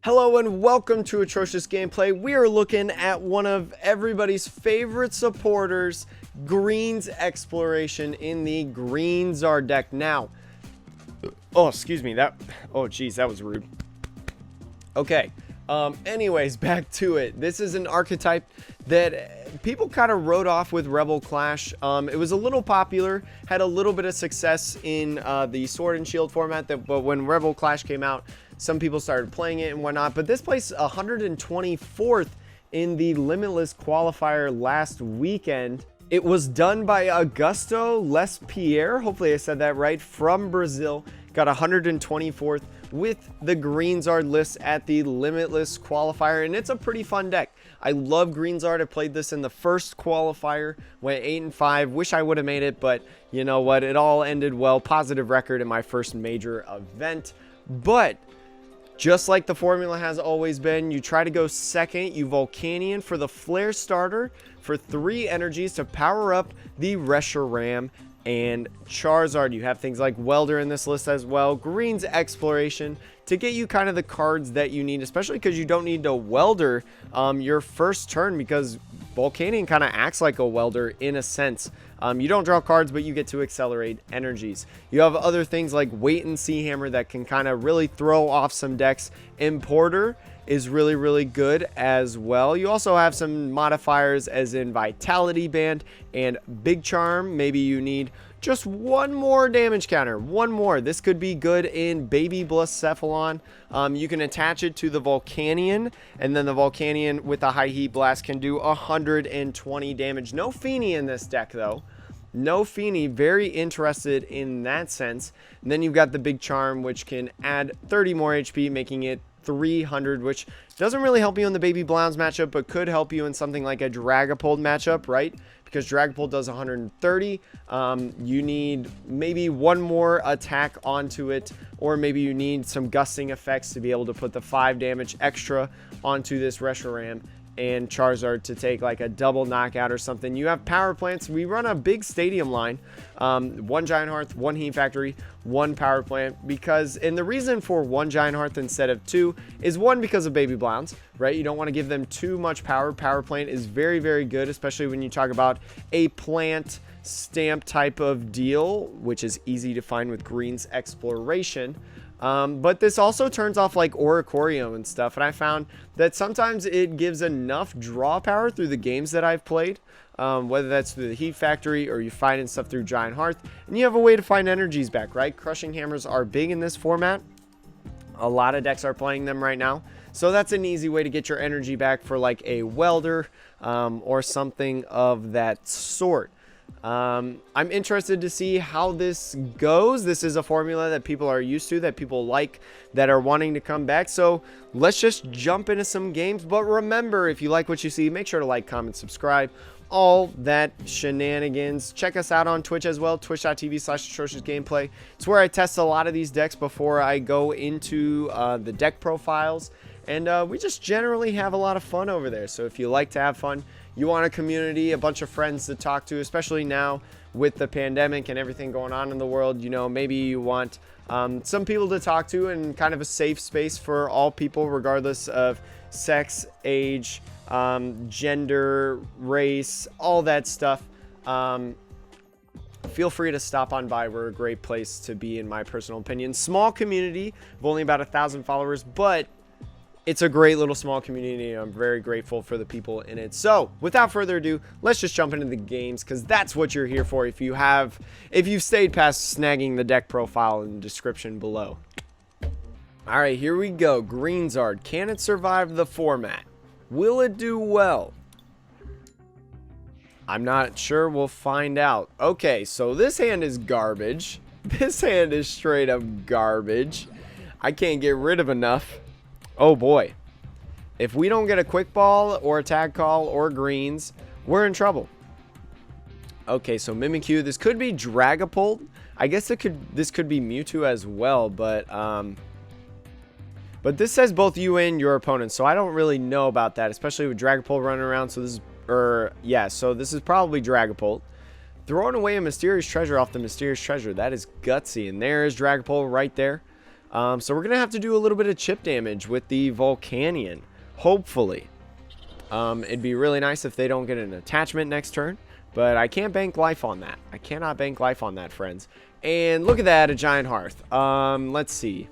Hello and welcome to Atrocious Gameplay. We are looking at one of everybody's favorite supporters, Green's Exploration in the Green Zard deck. Now, excuse me, that was rude. Okay, anyways, back to it. This is an archetype that people kind of wrote off with Rebel Clash. It was a little popular, had a little bit of success in the Sword and Shield format, but when Rebel Clash came out, some people started playing it and whatnot. But this placed 124th in the Limitless Qualifier last weekend. It was done by Augusto Lespier, hopefully I said that right, from Brazil. Got 124th with the Green Zard list at the Limitless Qualifier, and it's a pretty fun deck. I love Green Zard. I played this in the first qualifier, went 8-5. Wish I would have made it, but you know what? It all ended well. Positive record in my first major event. But just like the formula has always been, you try to go second, you Volcanion for the Flare starter for 3 energies to power up the Reshiram and Charizard. You have things like Welder in this list as well. Green's Exploration to get you kind of the cards that you need, especially because you don't need to Welder your first turn, because Volcanion kind of acts like a Welder in a sense. You don't draw cards, but you get to accelerate energies. You have other things like Wait and See Hammer that can kind of really throw off some decks. Importer is really good as well. You also have some modifiers as in Vitality Band and Big Charm. Maybe you need just one more damage counter, one more. This could be good in Baby Blacephalon. You can attach it to the Volcanion, and then the Volcanion with a high heat blast can do 120 damage. No Feeny in this deck though. No Feeny, very interested in that sense. And then you've got the Big Charm, which can add 30 more HP, making it 300, which doesn't really help you in the Baby Blounds matchup, but could help you in something like a Dragapult matchup, right? Because Dragapult does 130. You need maybe one more attack onto it, or maybe you need some gusting effects to be able to put the 5 damage extra onto this Reshiram and Charizard to take like a double knockout or something. You have power plants. We run a big stadium line, 1 Giant Hearth, 1 Heat Factory, 1 power plant, and the reason for 1 Giant Hearth instead of 2 is 1, because of Baby Blounds, right? You don't want to give them too much power. Power plant is very good, especially when you talk about a plant stamp type of deal, which is easy to find with Green's Exploration. But this also turns off like Oricorio and stuff, and I found that sometimes it gives enough draw power through the games that I've played, whether that's through the Heat Factory or you find stuff through Giant Hearth, and you have a way to find energies back, right? Crushing Hammers are big in this format. A lot of decks are playing them right now, so that's an easy way to get your energy back for like a Welder or something of that sort. I'm interested to see how this goes. This is a formula that people are used to, that people like, that are wanting to come back. So let's just jump into some games. But remember, if you like what you see, make sure to like, comment, subscribe, all that shenanigans. Check us out on Twitch as well, twitch.tv/atrociousgameplay. It's where I test a lot of these decks before I go into the deck profiles. And we just generally have a lot of fun over there. So if you like to have fun, you want a community, a bunch of friends to talk to, especially now with the pandemic and everything going on in the world, you know, maybe you want some people to talk to, and kind of a safe space for all people, regardless of sex, age, gender, race, all that stuff. Feel free to stop on by. We're a great place to be, in my personal opinion. Small community of only about 1,000 followers, but it's a great little small community, and I'm very grateful for the people in it. So without further ado, let's just jump into the games, because that's what you're here for if you've stayed past snagging the deck profile in the description below. All right, here we go. Green Zard. Can it survive the format? Will it do well? I'm not sure. We'll find out. Okay, so this hand is garbage. This hand is straight up garbage. I can't get rid of enough. Oh boy, if we don't get a quick ball or a tag call or greens, we're in trouble. Okay, so Mimikyu. This could be Dragapult. I guess this could be Mewtwo as well, but this says both you and your opponent, so I don't really know about that, especially with Dragapult running around. So this is, so this is probably Dragapult. Throwing away a mysterious treasure off the mysterious treasure. That is gutsy, and there is Dragapult right there. So we're going to have to do a little bit of chip damage with the Volcanion, hopefully. It'd be really nice if they don't get an attachment next turn, but I can't bank life on that. I cannot bank life on that, friends. And look at that, a Giant Hearth. Let's see.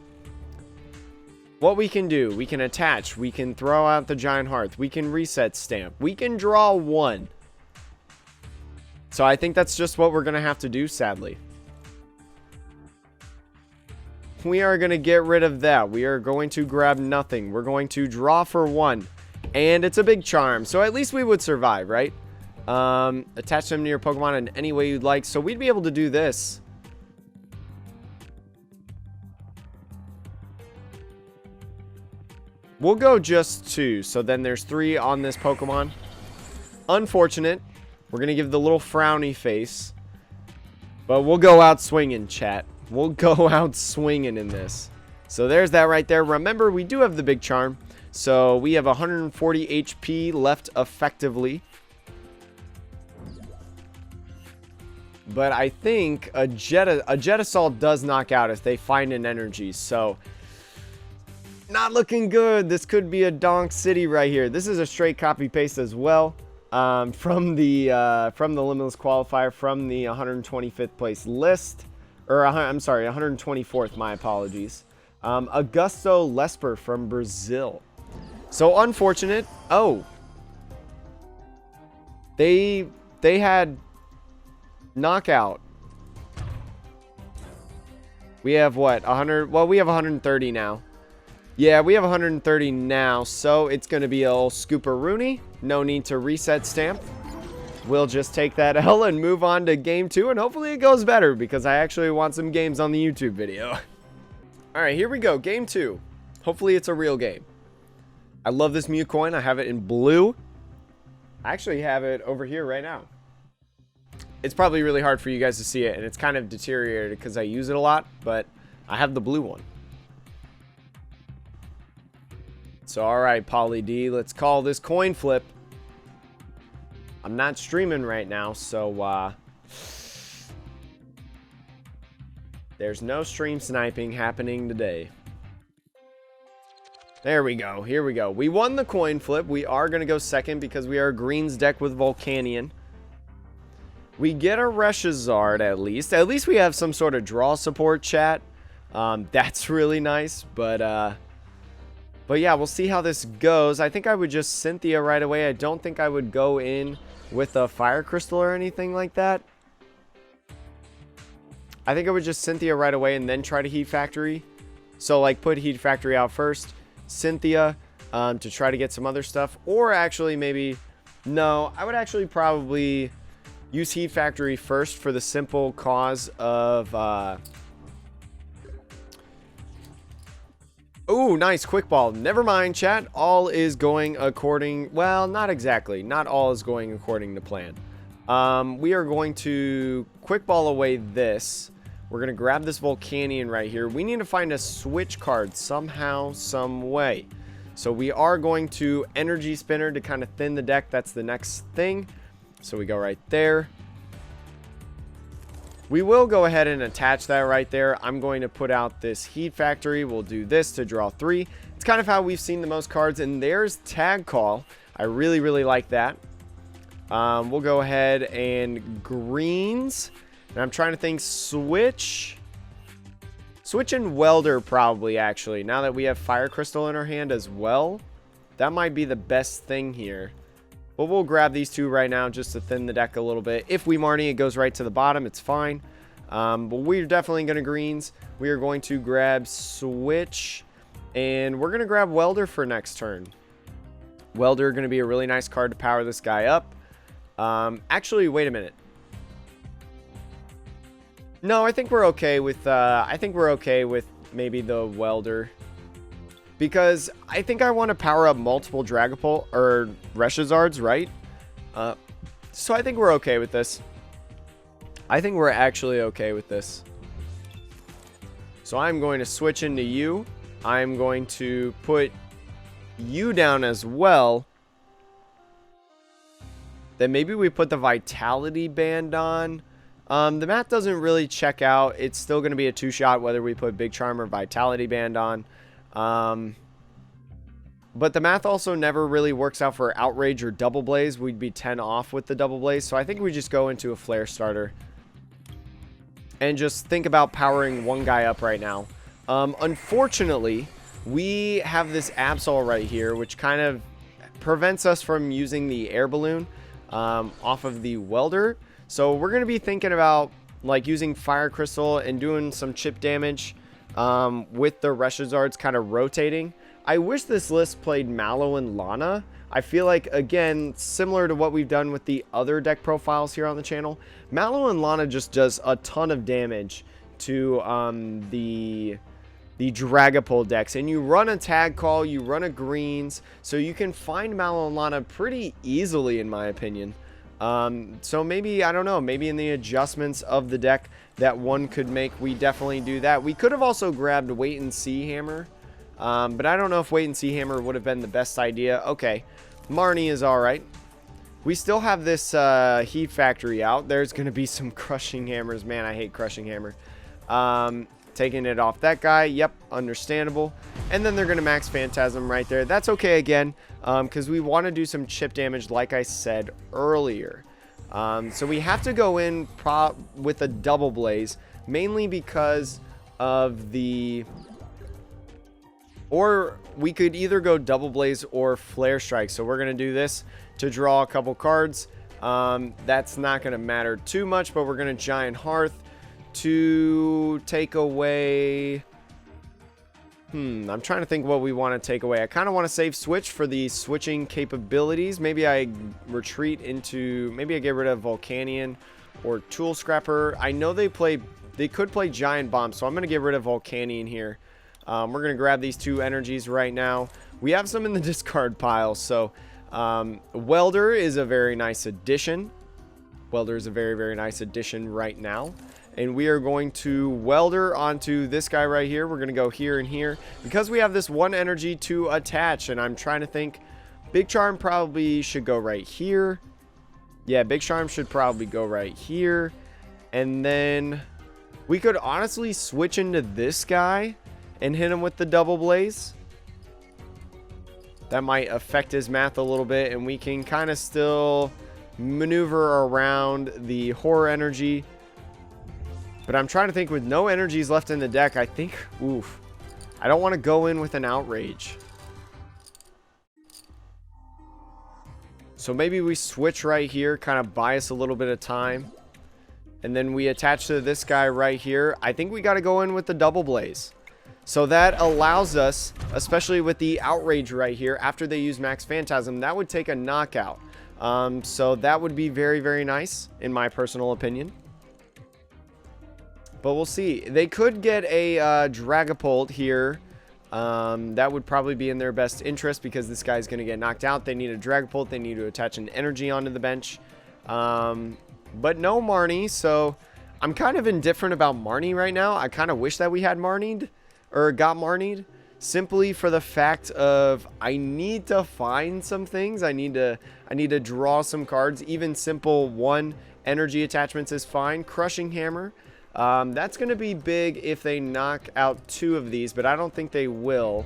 What we can do, we can attach, we can throw out the Giant Hearth, we can reset stamp, we can draw 1. So I think that's just what we're going to have to do, sadly. We are going to get rid of that. We are going to grab nothing. We're going to draw for 1. And it's a big charm, so at least we would survive, right? Attach them to your Pokemon in any way you'd like. So we'd be able to do this. We'll go just 2, so then there's 3 on this Pokemon. Unfortunate. We're going to give the little frowny face. But we'll go out swinging, chat. We'll go out swinging in this. So there's that right there. Remember, we do have the big charm. So we have 140 HP left effectively. But I think a Jet Assault does knock out if they find an energy. So not looking good. This could be a Donk City right here. This is a straight copy paste as well. From the Limitless Qualifier, from the 125th place list. Or, I'm sorry, 124th, my apologies. Augusto Lespier from Brazil. So, unfortunate. Oh. They had knockout. We have what? 100? Well, we have 130 now. Yeah, we have 130 now, so it's going to be a old Scooper-Rooney. No need to reset stamp. We'll just take that L and move on to game 2, and hopefully it goes better, because I actually want some games on the YouTube video. Alright, here we go. Game 2. Hopefully it's a real game. I love this Mew coin. I have it in blue. I actually have it over here right now. It's probably really hard for you guys to see it, and it's kind of deteriorated because I use it a lot, but I have the blue one. So, alright, Polly D, let's call this coin flip. I'm not streaming right now, so, there's no stream sniping happening today. There we go. Here we go. We won the coin flip. We are going to go second because we are Green's deck with Volcanion. We get a Zard at least. At least we have some sort of draw support, chat. That's really nice, but yeah, we'll see how this goes. I think I would just Cynthia right away. I don't think I would go in with a Fire Crystal or anything like that. I think I would just Cynthia right away and then try to Heat Factory. So, like, put Heat Factory out first. Cynthia to try to get some other stuff. Or actually, maybe... No, I would actually probably use Heat Factory first for the simple cause of... Ooh, nice. Quick ball. Never mind, chat. All is going according... Well, not exactly. Not all is going according to plan. We are going to quick ball away this. We're going to grab this Volcanion right here. We need to find a switch card somehow, some way. So we are going to Energy Spinner to kind of thin the deck. That's the next thing. So we go right there. We will go ahead and attach that right there. I'm going to put out this Heat Factory. We'll do this to draw 3. It's kind of how we've seen the most cards. And there's Tag Call. I really, really like that. We'll go ahead and Greens. And I'm trying to think Switch and Welder probably, actually. Now that we have Fire Crystal in our hand as well. That might be the best thing here. But we'll grab these two right now just to thin the deck a little bit. If we Marnie, it goes right to the bottom. It's fine. But we're definitely going to Greens. We are going to grab Switch. And we're going to grab Welder for next turn. Welder going to be a really nice card to power this guy up. Actually, wait a minute. No, I think we're okay with maybe the Welder. Because I think I want to power up multiple Dragapult or Reshazards, right? So I think we're okay with this. I think we're actually okay with this. So I'm going to switch into you. I'm going to put you down as well. Then maybe we put the Vitality Band on. The math doesn't really check out. It's still going to be a 2-shot whether we put Big Charm or Vitality Band on. But the math also never really works out for Outrage or Double Blaze. We'd be 10 off with the Double Blaze. So I think we just go into a Flare starter. And just think about powering one guy up right now. Unfortunately, we have this Absol right here, which kind of prevents us from using the Air Balloon off of the Welder. So we're going to be thinking about like using Fire Crystal and doing some chip damage with the Reshazards kind of rotating. I wish this list played Mallow and Lana. I feel like, again, similar to what we've done with the other deck profiles here on the channel, Mallow and Lana just does a ton of damage to the Dragapult decks. And you run a Tag Call, you run a Greens, so you can find Mallow and Lana pretty easily, in my opinion. So maybe, I don't know, maybe in the adjustments of the deck that one could make, we definitely do that. We could have also grabbed Wait and See Hammer. But I don't know if Wait and See Hammer would have been the best idea. Okay, Marnie is alright. We still have this Heat Factory out. There's going to be some Crushing Hammers. Man, I hate Crushing Hammer. Taking it off that guy. Yep, understandable. And then they're going to max Phantasm right there. That's okay again, because we want to do some chip damage like I said earlier. So we have to go in with a Double Blaze, mainly because of the... Or we could either go Double Blaze or Flare Strike. So we're going to do this to draw a couple cards. That's not going to matter too much, but we're going to Giant Hearth to take away... I'm trying to think what we want to take away. I kind of want to save Switch for the switching capabilities. Maybe I retreat into... Maybe I get rid of Volcanion or Tool Scrapper. I know they could play Giant Bomb, so I'm going to get rid of Volcanion here. We're going to grab these 2 energies right now. We have some in the discard pile, so Welder is a very nice addition. Welder is a very, very nice addition right now. And we are going to Welder onto this guy right here. We're going to go here and here. Because we have this 1 energy to attach, and I'm trying to think, Big Charm probably should go right here. Yeah, Big Charm should probably go right here. And then we could honestly switch into this guy and hit him with the Double Blaze. That might affect his math a little bit, and we can kind of still maneuver around the Horror energy. But I'm trying to think, with no energies left in the deck, I think, oof, I don't want to go in with an Outrage. So maybe we switch right here, kind of buy us a little bit of time. And then we attach to this guy right here. I think we got to go in with the Double Blaze. So that allows us, especially with the Outrage right here, after they use Max Phantasm, that would take a knockout. So that would be very, very nice, in my personal opinion. But we'll see. They could get a Dragapult here. That would probably be in their best interest, because this guy's going to get knocked out. They need a Dragapult. They need to attach an energy onto the bench. But no Marnie, so I'm kind of indifferent about Marnie right now. I kind of wish that we had Marnied. Or got Marnied, simply for the fact of I need to find some things. I need to draw some cards. Even simple 1 energy attachments is fine. Crushing Hammer, that's going to be big if they knock out 2 of these, but I don't think they will.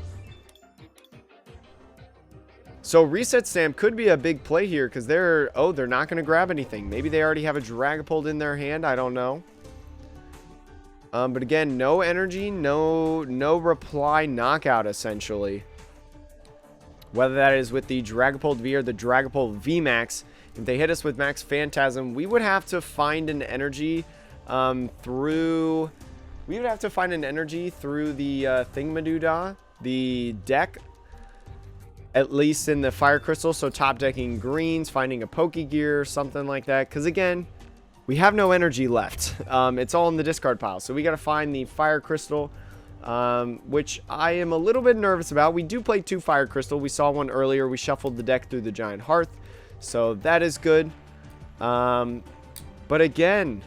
So Reset Stamp could be a big play here, because they're not going to grab anything. Maybe they already have a Dragapult in their hand. I don't know. But again, no energy, no reply knockout, essentially. Whether that is with the Dragapult V or the Dragapult VMAX, if they hit us with Max Phantasm, we would have to find an energy through... We would have to find an energy through the Thingamadoodah, the deck. At least in the Fire Crystal, so top decking Greens, finding a Pokegear, something like that. Because again... We have no energy left. It's all in the discard pile. So we got to find the Fire Crystal, which I am a little bit nervous about. We do play 2 Fire Crystal. We saw one earlier. We shuffled the deck through the Giant Hearth. So that is good. But again,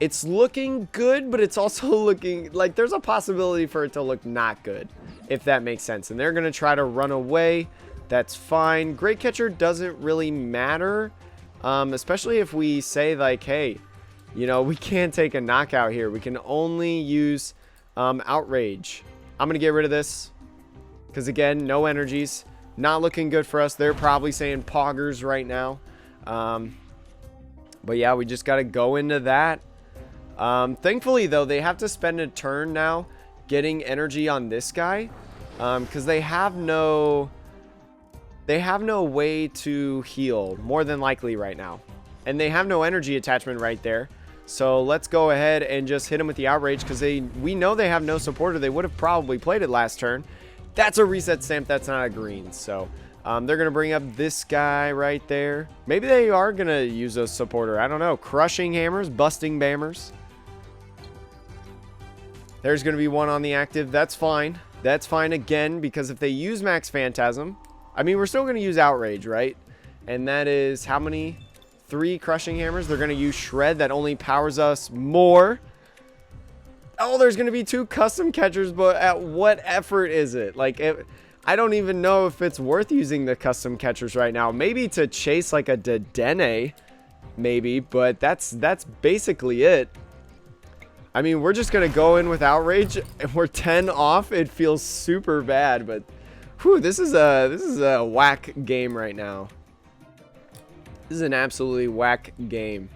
it's looking good, but it's also looking like there's a possibility for it to look not good, if that makes sense. And they're going to try to run away. That's fine. Great Catcher doesn't really matter. Especially if we say, like, hey, You know, we can't take a knockout here. We can only use Outrage. I'm going to get rid of this. Because, again, no energies. Not looking good for us. They're probably saying poggers right now. But, yeah, we just got to go into that. Thankfully, though, they have to spend a turn now getting energy on this guy. Because they have no way to heal, more than likely right now. And they have no energy attachment right there. So let's go ahead and just hit him with the Outrage, because we know they have no supporter. They would have probably played it last turn. That's a reset stamp. That's not a green. So they're going to bring up this guy right there. Maybe they are going to use a supporter. I don't know. Crushing Hammers, Busting Bammers. There's going to be one on the active. That's fine. That's fine again, because if they use Max Phantasm, I mean, we're still going to use Outrage, right? And that is how many? 3 Crushing Hammers. They're going to use Shred. That only powers us more. Oh, there's going to be 2 Custom Catchers, but at what effort is it? Like, I don't even know if it's worth using the Custom Catchers right now. Maybe to chase like a Dedenne, maybe, but that's basically it. I mean, we're just going to go in with Outrage, and we're 10 off. It feels super bad, but whew, this is a whack game right now. This is an absolutely whack game.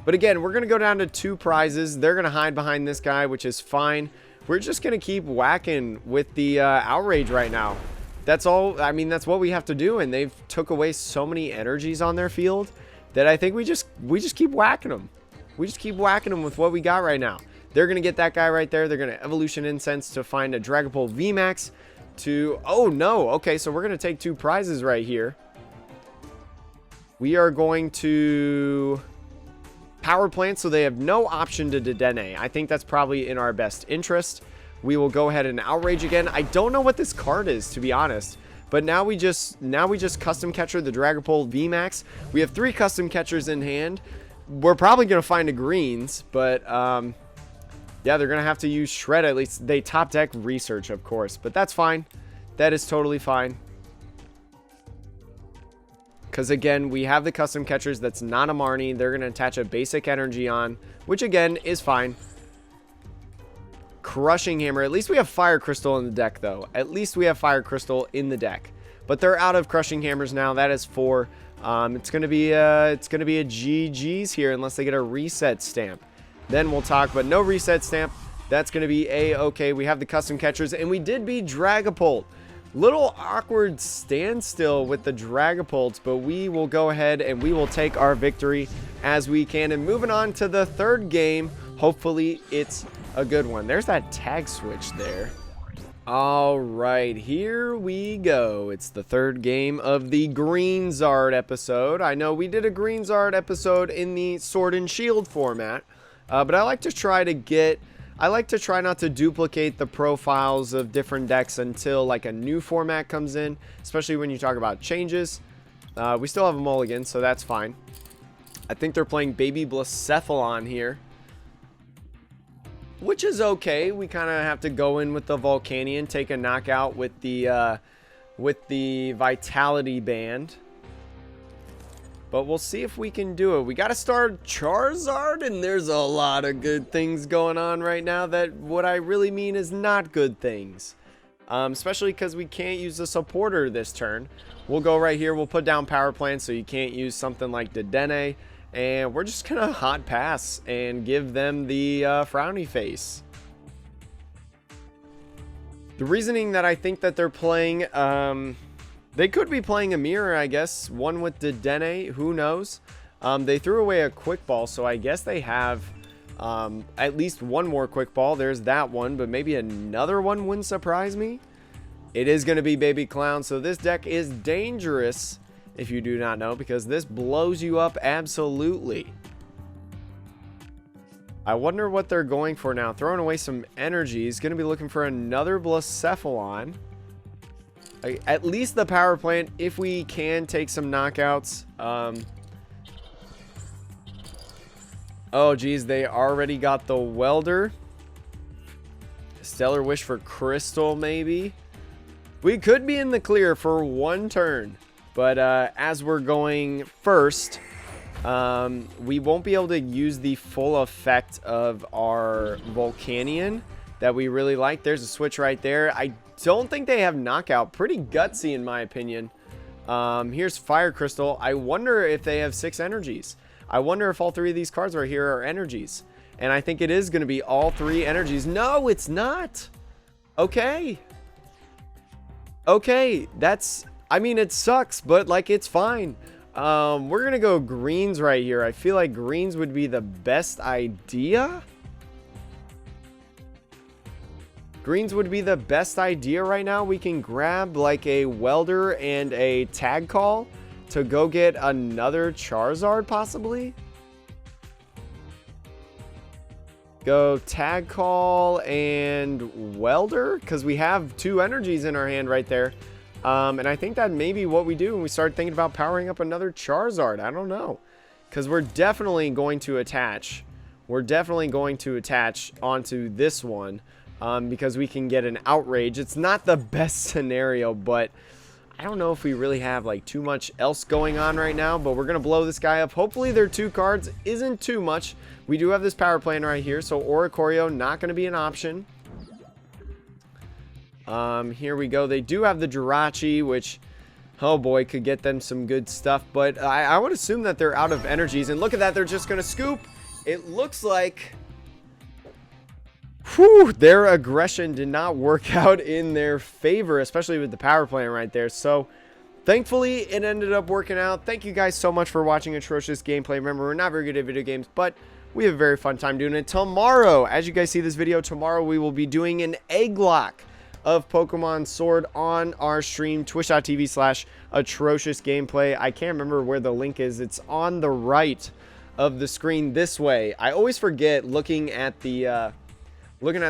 But again, we're going to go down to 2 prizes. They're going to hide behind this guy, which is fine. We're just going to keep whacking with the Outrage right now. That's all. I mean, that's what we have to do. And they've took away so many energies on their field that I think we just keep whacking them. We just keep whacking them with what we got right now. They're going to get that guy right there. They're going to Evolution Incense to find a Dragapult VMAX to... Oh, no. Okay, so we're going to take 2 prizes right here. We are going to Power Plant, so they have no option to Dedenne. I think that's probably in our best interest. We will go ahead and Outrage again. I don't know what this card is, to be honest. But now we just Custom Catcher the Dragapult VMAX. We have 3 Custom Catchers in hand. We're probably going to find a greens, but yeah, they're going to have to use Shred at least. They top deck Research, of course, but that's fine. That is totally fine. Because, again, we have the Custom Catchers. That's not a Marnie. They're going to attach a basic energy on, which, again, is fine. Crushing Hammer. At least we have Fire Crystal in the deck, though. At least we have Fire Crystal in the deck. But they're out of Crushing Hammers now. That is 4. It's going to be a GG's here unless they get a reset stamp. Then we'll talk, but no reset stamp. That's going to be A-okay. We have the Custom Catchers, and we did beat Dragapult. Little awkward standstill with the Dragapults, but we will go ahead and we will take our victory as we can. And moving on to the 3rd game, hopefully it's a good one. There's that tag switch there. All right, here we go. It's the 3rd game of the Green Zard episode. I know we did a Green Zard episode in the Sword and Shield format, but I like to try not to duplicate the profiles of different decks until like a new format comes in, especially when you talk about changes. We still have a mulligan, so that's fine. I think they're playing Baby Blacephalon here, which is okay. We kind of have to go in with the Volcanion, take a knockout with the Vitality Band. But we'll see if we can do it. We got to start Charizard, and there's a lot of good things going on right now that what I really mean is not good things. Especially because we can't use the supporter this turn. We'll go right here. We'll put down Power Plant so you can't use something like Dedenne. And we're just going to hot pass and give them the frowny face. The reasoning that I think that they're playing... they could be playing a mirror, I guess. One with Dedenne, who knows? They threw away a Quick Ball, so I guess they have at least one more Quick Ball. There's that one, but maybe another one wouldn't surprise me. It is going to be Baby Clown, so this deck is dangerous, if you do not know, because this blows you up absolutely. I wonder what they're going for now. Throwing away some energy. He's going to be looking for another Blacephalon. At least the Power Plant, if we can take some knockouts. Oh, geez, they already got the Welder. Stellar Wish for Crystal, maybe. We could be in the clear for one turn. But as we're going first we won't be able to use the full effect of our Volcanion that we really like. There's a switch right there. I don't think they have knockout. Pretty gutsy in my opinion. Here's Fire Crystal. I wonder if they have 6 energies. I wonder if all 3 of these cards right here are energies. And I think it is going to be all 3 energies. No, it's not. Okay. Okay, that's... I mean, it sucks, but, like, it's fine. We're going to go greens right here. I feel like greens would be the best idea. Greens would be the best idea right now. We can grab, like, a welder and a tag call to go get another Charizard, possibly. Go tag call and welder, because we have 2 energies in our hand right there. And I think that may be what we do when we start thinking about powering up another Charizard. I don't know, because we're definitely going to attach. We're definitely going to attach onto this one, because we can get an outrage. It's not the best scenario, but I don't know if we really have like too much else going on right now, but we're going to blow this guy up. Hopefully their 2 cards isn't too much. We do have this power plant right here, so Oricorio not going to be an option. Here we go. They do have the Jirachi, which, oh boy, could get them some good stuff, but I would assume that they're out of energies, and look at that, they're just going to scoop. It looks like... Whew, their aggression did not work out in their favor, especially with the power plant right there. So, thankfully, it ended up working out. Thank you guys so much for watching atrocious gameplay. Remember, we're not very good at video games, but we have a very fun time doing it. Tomorrow, as you guys see this video, tomorrow we will be doing an egg lock of Pokemon Sword on our stream, twitch.tv/atrocious gameplay. I can't remember where the link is. It's on the right of the screen this way. I always forget looking at the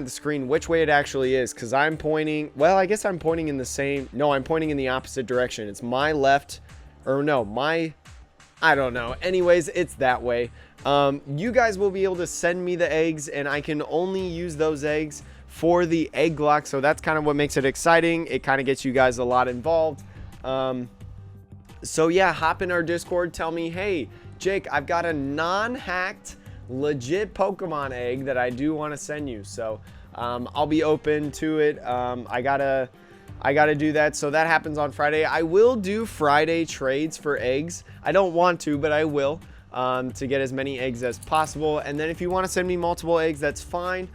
screen which way it actually is, because I'm pointing, well, I guess I'm pointing in the same, no, I'm pointing in the opposite direction. It's my left, or no, my, I don't know. Anyways, it's that way. You guys will be able to send me the eggs, and I can only use those eggs for the egg lock, so that's kind of what makes it exciting. It kind of gets you guys a lot involved. So yeah, hop in our Discord, tell me, hey, Jake, I've got a non-hacked legit Pokemon egg that I do want to send you, so I'll be open to it. I gotta do that, so that happens on Friday. I will do Friday trades for eggs. I don't want to, but I will, to get as many eggs as possible. And then if you want to send me multiple eggs, that's fine.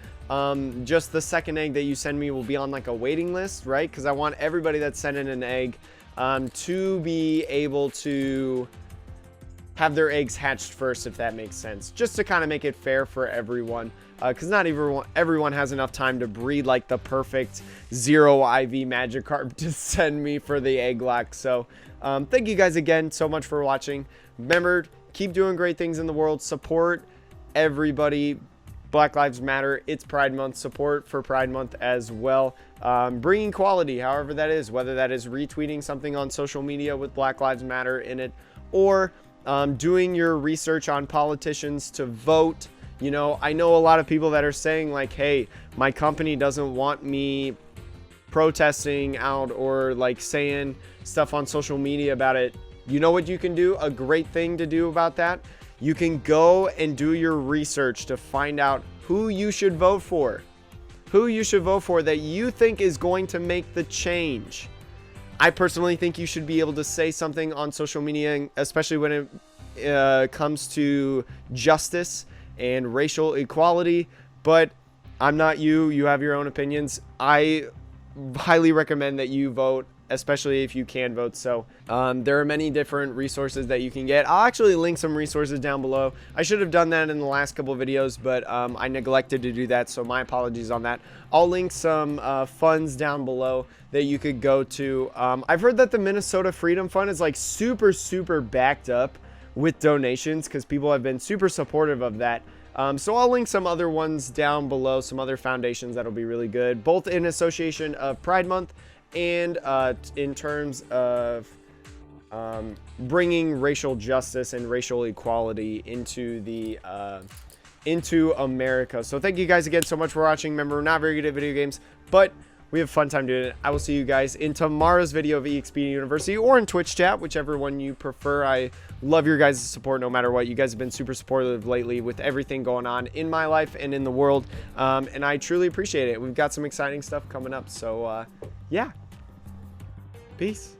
Just the second egg that you send me will be on like a waiting list, right? Because I want everybody that's sending an egg to be able to have their eggs hatched first, if that makes sense, just to kind of make it fair for everyone, because not everyone has enough time to breed like the perfect 0 IV Magikarp to send me for the egg lock. So thank you guys again so much for watching. Remember, keep doing great things in the world, support everybody. Black Lives Matter, it's Pride Month, support for Pride Month as well. Bringing quality, however that is, whether that is retweeting something on social media with Black Lives Matter in it, or doing your research on politicians to vote. You know, I know a lot of people that are saying like, hey, my company doesn't want me protesting out or like saying stuff on social media about it. You know what you can do? A great thing to do about that? You can go and do your research to find out who you should vote for. Who you should vote for that you think is going to make the change. I personally think you should be able to say something on social media, especially when it comes to justice and racial equality, but I'm not you. You have your own opinions. I highly recommend that you vote, especially if you can vote. So there are many different resources that you can get. I'll actually link some resources down below. I should have done that in the last couple videos, but I neglected to do that, so my apologies on that. I'll link some funds down below that you could go to. I've heard that the Minnesota Freedom Fund is like super backed up with donations, because people have been super supportive of that. So I'll link some other ones down below, some other foundations that'll be really good, both in association of Pride Month and in terms of bringing racial justice and racial equality into America. So thank you guys again so much for watching. Remember, we're not very good at video games, but We have a fun time doing it. I will see you guys in tomorrow's video of EXP University or in Twitch chat, whichever one you prefer. I love your guys' support no matter what. You guys have been super supportive lately with everything going on in my life and in the world, and I truly appreciate it. We've got some exciting stuff coming up, so yeah. Peace.